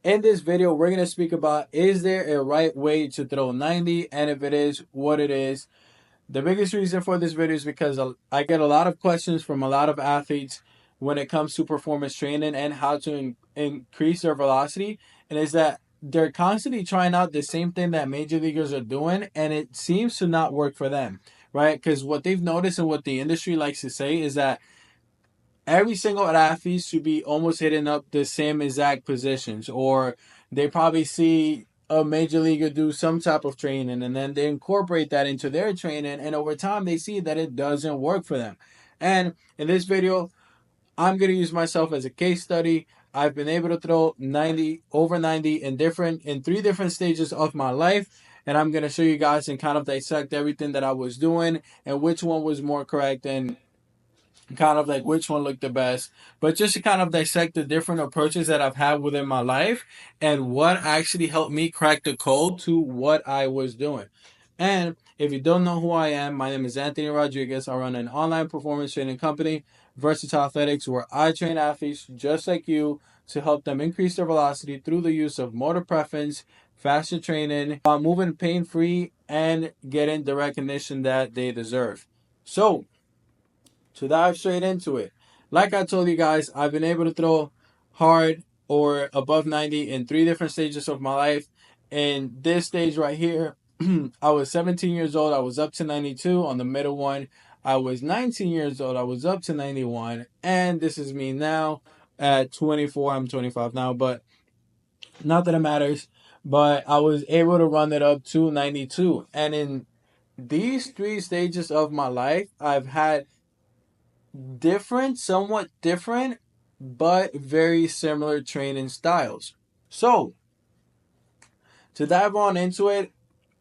In this video, we're going to speak about, is there a right way to throw 90? And if it is, what it is. The biggest reason for this video is because I get a lot of questions from a lot of athletes when it comes to performance training and how to increase their velocity. And is that they're constantly trying out the same thing that major leaguers are doing, and it seems to not work for them, right? Because what they've noticed and what the industry likes to say is that every single athlete should be almost hitting up the same exact positions, or they probably see a major leaguer do some type of training and then they incorporate that into their training, and over time they see that it doesn't work for them. And in this video, I'm going to use myself as a case study. I've been able to throw 90 over 90 in three different stages of my life, and I'm going to show you guys and kind of dissect everything that I was doing and which one was more correct, and kind of like which one looked the best, but just to kind of dissect the different approaches that I've had within my life and what actually helped me crack the code to what I was doing. And if you don't know who I am, my name is Anthony Rodriguez. I run an online performance training company, Versatile Athletics, where I train athletes just like you to help them increase their velocity through the use of motor preference, faster training, while moving pain free and getting the recognition that they deserve. So, to dive straight into it, like I told you guys, I've been able to throw hard or above 90 in three different stages of my life. In this stage right here, I was 17 years old. I was up to 92 on the middle one. I was 19 years old. I was up to 91. And this is me now at 24. I'm 25 now, but not that it matters. But I was able to run it up to 92. And in these three stages of my life, I've had somewhat different, but very similar training styles. So, to dive on into it,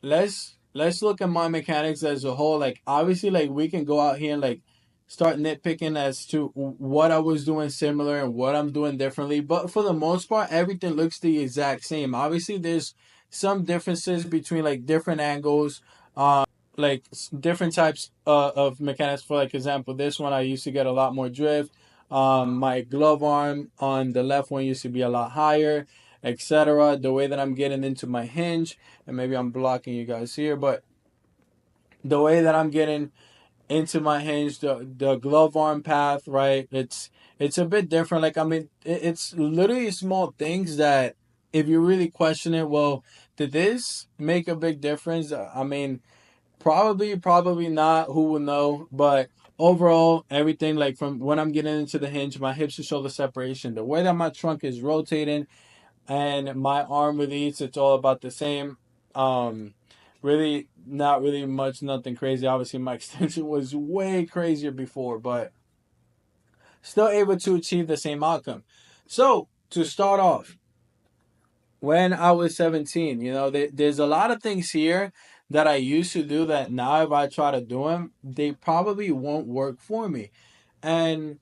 let's look at my mechanics as a whole. Like, obviously, like, we can go out here and like start nitpicking as to what I was doing similar and what I'm doing differently, but for the most part, everything looks the exact same. Obviously, there's some differences between like different angles, like different types of mechanics. For like example, this one I used to get a lot more drift. My glove arm on the left one used to be a lot higher, etc. The way that I'm getting into my hinge, and maybe I'm blocking you guys here, but the way that I'm getting into my hinge, the glove arm path, right? It's a bit different. Like, I mean, it's literally small things that if you really question it, well, did this make a big difference? I mean, probably not. Who will know? But overall, everything, like from when I'm getting into the hinge, my hips to shoulder separation, the way that my trunk is rotating, and my arm release, it's all about the same. Um, Really, not really much, nothing crazy. Obviously, my extension was way crazier before, but still able to achieve the same outcome. So to start off, when I was 17, there's a lot of things here that I used to do that now if I try to do them, they probably won't work for me. And,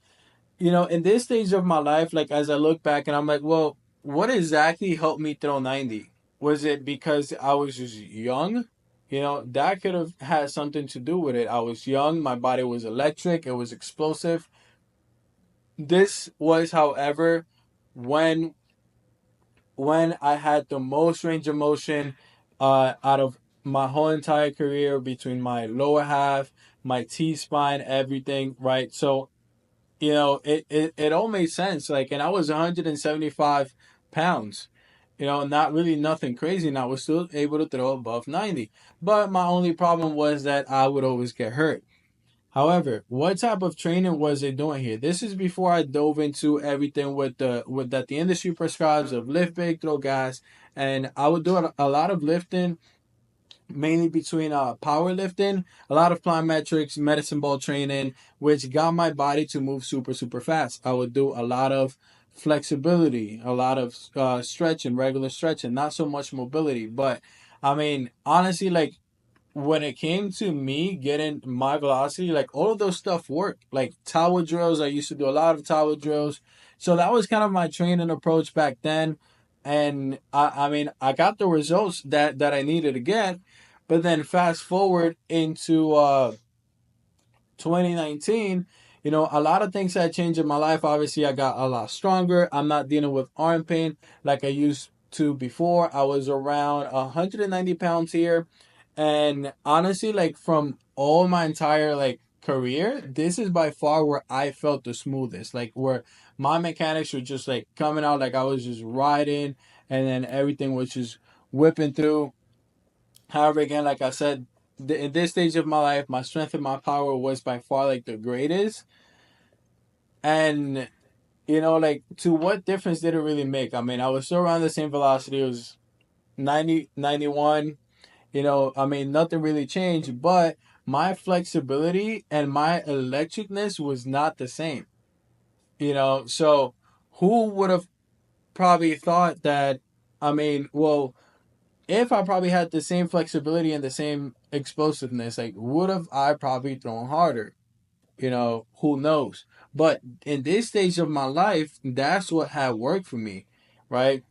in this stage of my life, like as I look back and I'm like, well, what exactly helped me throw 90? Was it because I was just young? That could have had something to do with it. I was young, my body was electric, it was explosive. This was, however, when I had the most range of motion out of my whole entire career, between my lower half, my T spine, everything, right? So, it all made sense. Like, and I was 175 pounds, not really nothing crazy. And I was still able to throw above 90. But my only problem was that I would always get hurt. However, what type of training was they doing here? This is before I dove into everything with that the industry prescribes of lift big, throw gas, and I would do a lot of lifting, mainly between powerlifting, a lot of plyometrics, medicine ball training, which got my body to move super super fast. I would do a lot of flexibility, a lot of stretching, regular stretching, not so much mobility. But I mean, honestly, like when it came to me getting my velocity, like all of those stuff worked. Like tower drills, I used to do a lot of tower drills. So that was kind of my training approach back then. And I mean, I got the results that I needed to get. But then fast forward into 2019, A lot of things had changed in my life. Obviously, I got a lot stronger. I'm not dealing with arm pain like I used to before. I was around 190 pounds here. And honestly, like from all my entire like career, this is by far where I felt the smoothest. Like where my mechanics were just like coming out like I was just riding and then everything was just whipping through. However, again, like I said, in this stage of my life, my strength and my power was by far like the greatest. And like to what difference did it really make? I mean, I was still around the same velocity. It was 90, 91. I mean, nothing really changed, but my flexibility and my electricness was not the same. So who would have probably thought that? I mean, well, if I probably had the same flexibility and the same explosiveness, like would have I probably thrown harder? Who knows? But in this stage of my life, that's what had worked for me, right?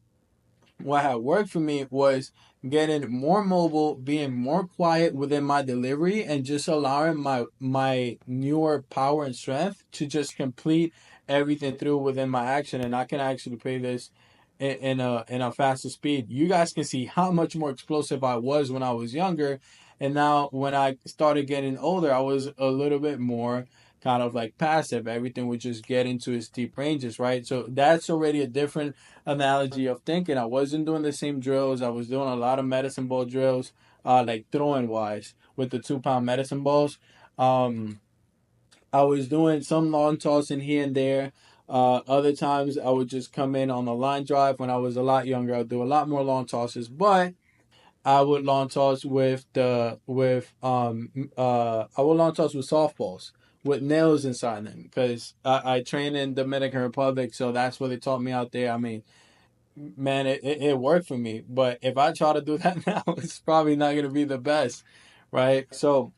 What had worked for me was getting more mobile, being more quiet within my delivery, and just allowing my newer power and strength to just complete everything through within my action. And I can actually play this in a faster speed. You guys can see how much more explosive I was when I was younger, and now when I started getting older, I was a little bit more kind of like passive. Everything would just get into its deep ranges, right? So that's already a different analogy of thinking. I wasn't doing the same drills. I was doing a lot of medicine ball drills, like throwing wise with the 2 pound medicine balls. Um, I was doing some lawn tossing here and there. Other times I would just come in on the line drive. When I was a lot younger, I'd do a lot more lawn tosses, but I would lawn toss I would lawn toss with softballs with nails inside them because I train in Dominican Republic, so that's what they taught me out there. I mean, man, it worked for me. But if I try to do that now, it's probably not gonna be the best, right? So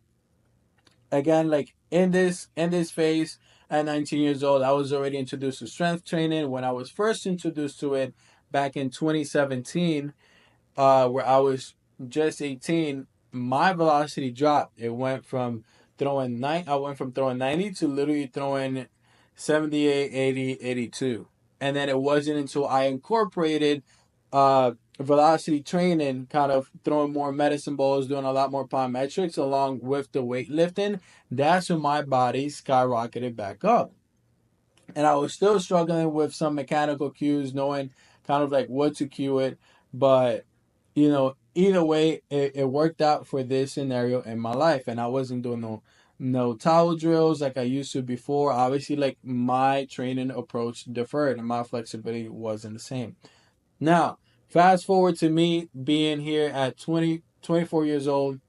again, like in this phase at 19 years old, I was already introduced to strength training. When I was first introduced to it back in 2017, where I was just 18, my velocity dropped. I went from throwing 90 to literally throwing 78, 80, 82. And then it wasn't until I incorporated velocity training, kind of throwing more medicine balls, doing a lot more plyometrics along with the weightlifting, that's when my body skyrocketed back up. And I was still struggling with some mechanical cues, knowing kind of like what to cue it. But, either way, it worked out for this scenario in my life. And I wasn't doing no towel drills like I used to before. Obviously, like my training approach differed and my flexibility wasn't the same. Now, fast forward to me being here at 24 years old.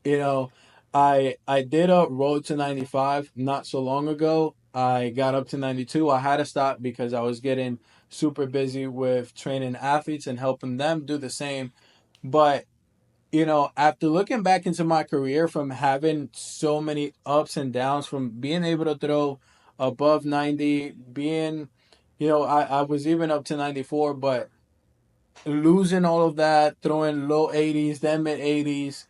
You know, I did a road to 95 not so long ago. I got up to 92. I had to stop because I was getting super busy with training athletes and helping them do the same. But, after looking back into my career from having so many ups and downs, from being able to throw above 90, I was even up to 94, but losing all of that, throwing low 80s, then mid 80s.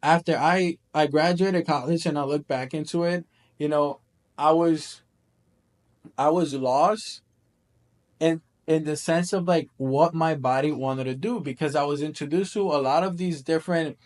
After I graduated college and I look back into it, you know, I was I was lost in the sense of like what my body wanted to do because I was introduced to a lot of these different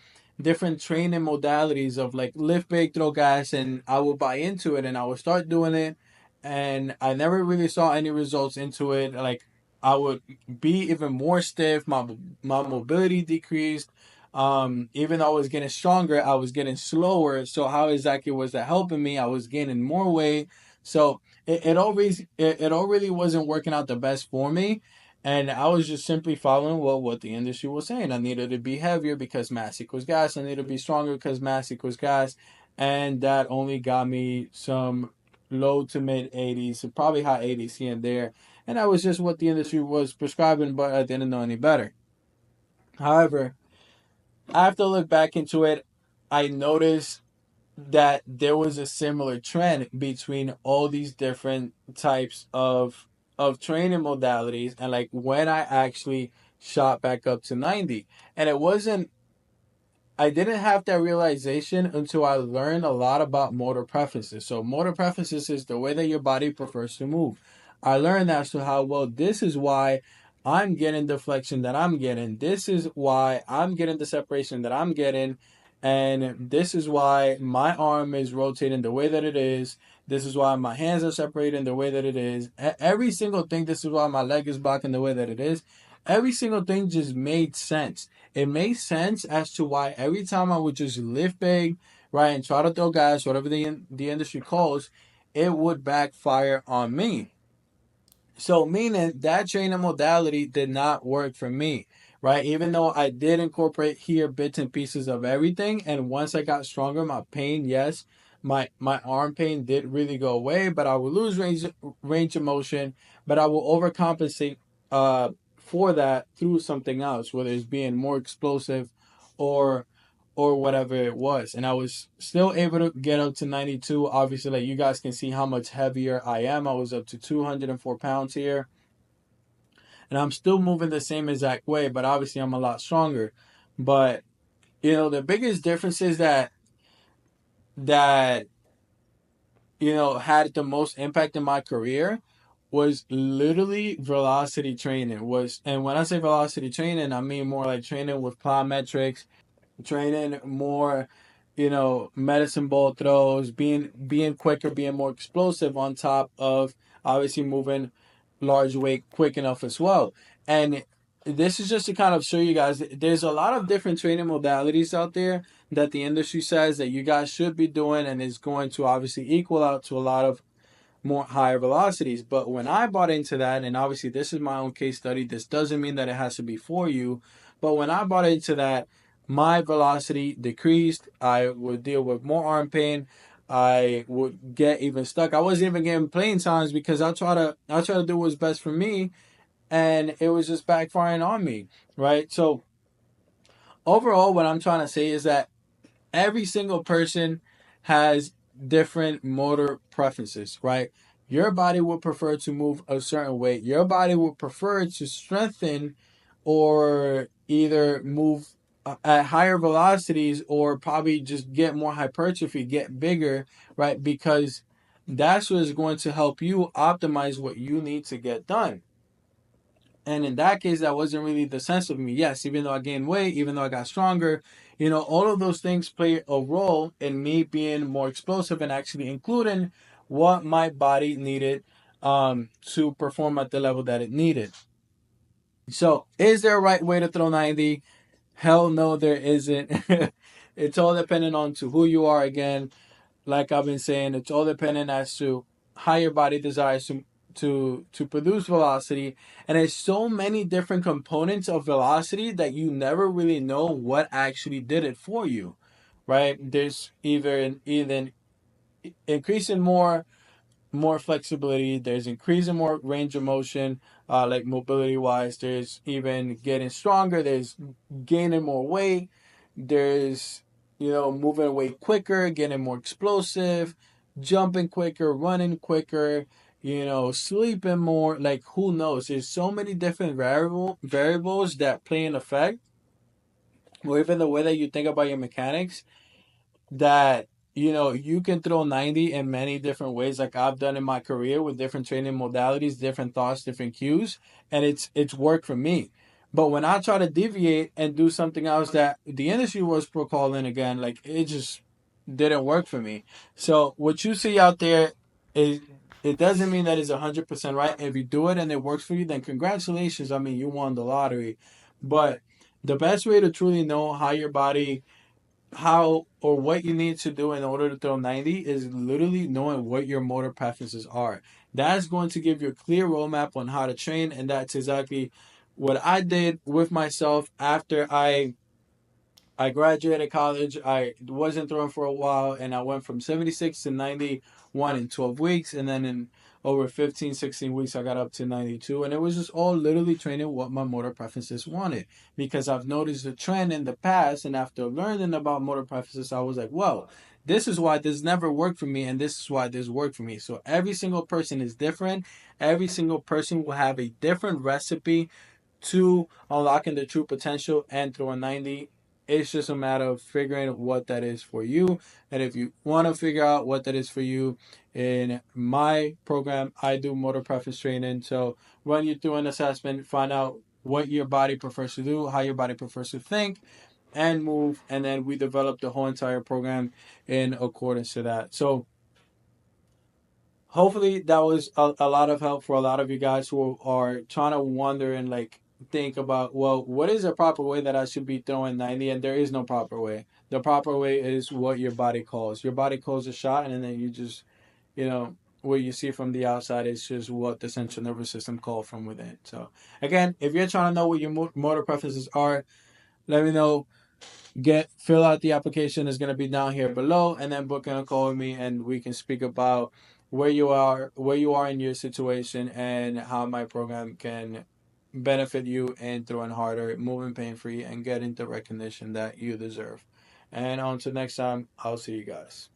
training modalities of like lift, big, throw, gas, and I would buy into it and I would start doing it, and I never really saw any results into it. Like I would be even more stiff, my mobility decreased. Even though I was getting stronger, I was getting slower. So how exactly was that helping me? I was gaining more weight. So it all really wasn't working out the best for me, and I was just simply following what the industry was saying. I needed to be heavier because mass equals gas. I needed to be stronger because mass equals gas, and that only got me some low to mid 80s, probably high 80s here and there, and that was just what the industry was prescribing. But I didn't know any better. However, I have to look back into it. I noticed that there was a similar trend between all these different types of training modalities and like when I actually shot back up to 90, and it wasn't I didn't have that realization until I learned a lot about motor preferences. So motor preferences is the way that your body prefers to move. I learned as to how, well, this is why I'm getting the flexion that I'm getting. This is why I'm getting the separation that I'm getting. And this is why my arm is rotating the way that it is. This is why my hands are separating the way that it is. Every single thing, this is why my leg is blocking the way that it is. Every single thing just made sense. It made sense as to why every time I would just lift big, right, and try to throw gas, whatever the industry calls, it would backfire on me. So meaning that training modality did not work for me, right? Even though I did incorporate here bits and pieces of everything, and once I got stronger, my pain, yes, my arm pain did really go away, but I would lose range of motion, but I will overcompensate for that through something else, whether it's being more explosive or whatever it was. And I was still able to get up to 92. Obviously, like you guys can see how much heavier I am. I was up to 204 pounds here. And I'm still moving the same exact way, but obviously I'm a lot stronger. But the biggest difference is that had the most impact in my career was literally velocity training. And when I say velocity training, I mean more like training with plyometrics, training more, medicine ball throws, being quicker, being more explosive on top of obviously moving large weight quick enough as well. And this is just to kind of show you guys there's a lot of different training modalities out there that the industry says that you guys should be doing and is going to obviously equal out to a lot of more higher velocities. But when I bought into that, and obviously this is my own case study, this doesn't mean that it has to be for you. But when I bought into that, my velocity decreased. I would deal with more arm pain. I would get even stuck. I wasn't even getting playing times because I try to do what's best for me, and it was just backfiring on me, right? So overall, what I'm trying to say is that every single person has different motor preferences, right? Your body will prefer to move a certain way. Your body will prefer to strengthen or either move at higher velocities or probably just get more hypertrophy, get bigger, right? Because that's what is going to help you optimize what you need to get done. And in that case, that wasn't really the sense of me. Yes, even though I gained weight, even though I got stronger, all of those things play a role in me being more explosive and actually including what my body needed to perform at the level that it needed. So, is there a right way to throw 90? Hell no, there isn't. It's all dependent on to who you are again. Like I've been saying, it's all dependent as to how your body desires to produce velocity, and there's so many different components of velocity that you never really know what actually did it for you, right? There's either increasing more flexibility. There's increasing more range of motion, like mobility wise. There's even getting stronger. There's gaining more weight. There's moving weight quicker, getting more explosive, jumping quicker, running quicker. Sleeping more. Like who knows? There's so many different variables that play an effect, or even the way that you think about your mechanics that you can throw 90 in many different ways like I've done in my career with different training modalities, different thoughts, different cues, and it's worked for me. But when I try to deviate and do something else that the industry was calling again, like it just didn't work for me. So what you see out there is it doesn't mean that it's 100% right. If you do it and it works for you, then congratulations. I mean, you won the lottery. But the best way to truly know how or what you need to do in order to throw 90 is literally knowing what your motor preferences are. That's going to give you a clear roadmap on how to train, and that's exactly what I did with myself after I graduated college. I wasn't throwing for a while, and I went from 76 to 91 in 12 weeks. And then in over 15, 16 weeks, I got up to 92. And it was just all literally training what my motor preferences wanted. Because I've noticed the trend in the past, and after learning about motor preferences, I was like, well, this is why this never worked for me, and this is why this worked for me. So every single person is different. Every single person will have a different recipe to unlocking the true potential and throwing 90 It's just a matter of figuring what that is for you. And if you want to figure out what that is for you, in my program, I do motor preference training. So run you through an assessment, find out what your body prefers to do, how your body prefers to think and move, and then we develop the whole entire program in accordance to that. So hopefully that was a lot of help for a lot of you guys who are trying to wonder and like think about, well, what is the proper way that I should be throwing 90? And there is no proper way. The proper way is what your body calls. Your body calls a shot, and then you just, you know, what you see from the outside is just what the central nervous system called from within. So again, if you're trying to know what your motor preferences are, let me know. Fill out the application is going to be down here below, and then book in a call with me, and we can speak about where you are in your situation and how my program can benefit you in throwing harder, moving pain free, and getting the recognition that you deserve. And until next time, I'll see you guys.